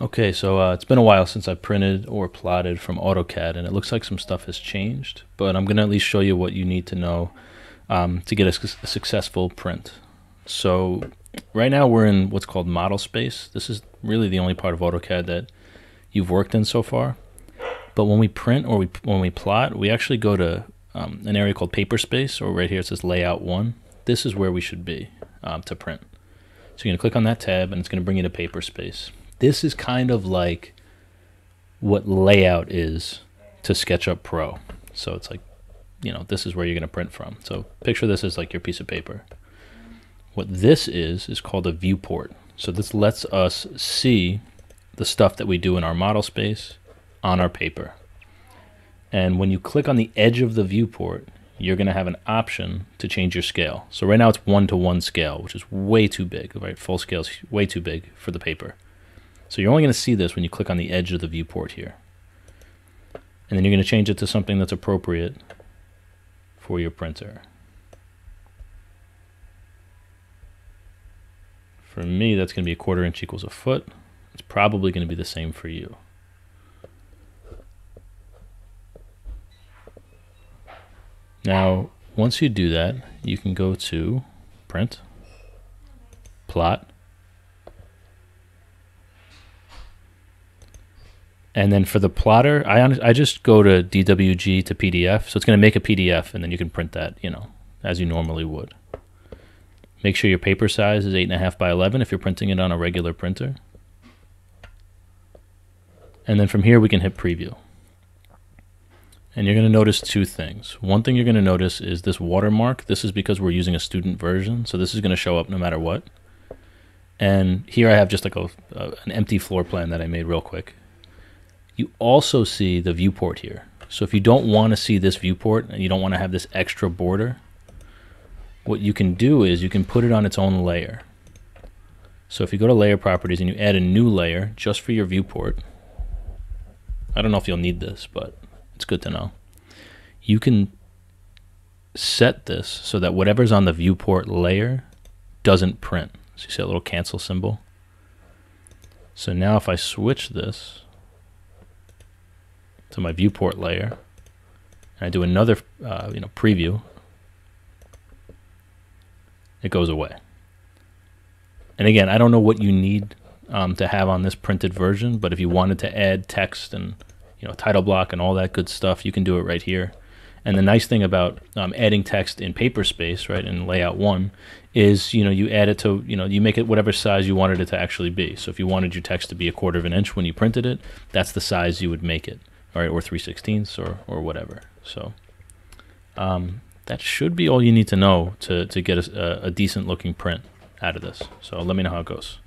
Okay, so it's been a while since I printed or plotted from AutoCAD, and it looks like some stuff has changed, but I'm going to at least show you what you need to know to get a successful print. So right now we're in what's called model space. This is really the only part of AutoCAD that you've worked in so far. But when we print or when we plot, we actually go to an area called paper space, or right here it says layout 1. This is where we should be to print. So you're going to click on that tab, and it's going to bring you to paper space. This is kind of like what layout is to SketchUp Pro. So it's like, you know, this is where you're going to print from. So picture this as like your piece of paper. What this is called a viewport. So this lets us see the stuff that we do in our model space on our paper. And when you click on the edge of the viewport, you're going to have an option to change your scale. So right now it's 1:1 scale, which is way too big, right? Full scale is way too big for the paper. So you're only going to see this when you click on the edge of the viewport here. And then you're going to change it to something that's appropriate for your printer. For me, that's going to be 1/4 inch equals a foot. It's probably going to be the same for you. Now, once you do that, you can go to Print, Plot, and then for the plotter, I just go to DWG to PDF, so it's going to make a PDF, and then you can print that, you know, as you normally would. Make sure your paper size is 8.5 by 11 if you're printing it on a regular printer. And then from here we can hit Preview. And you're going to notice two things. One thing you're going to notice is this watermark. This is because we're using a student version, so this is going to show up no matter what. And here I have just like an empty floor plan that I made real quick. You also see the viewport here. So if you don't want to see this viewport and you don't want to have this extra border, what you can do is you can put it on its own layer. So if you go to Layer Properties and you add a new layer just for your viewport, I don't know if you'll need this, but it's good to know. You can set this so that whatever's on the viewport layer doesn't print. So you see that little cancel symbol? So now if I switch this to my viewport layer, and I do another preview, it goes away. And again, I don't know what you need to have on this printed version, but if you wanted to add text and title block and all that good stuff, you can do it right here. And the nice thing about adding text in paper space, right, in layout 1, is you add it to you make it whatever size you wanted it to actually be. So if you wanted your text to be 1/4 inch when you printed it, that's the size you would make it, all right, or 3/16 or whatever. So that should be all you need to know to get a decent looking print out of this. So let me know how it goes.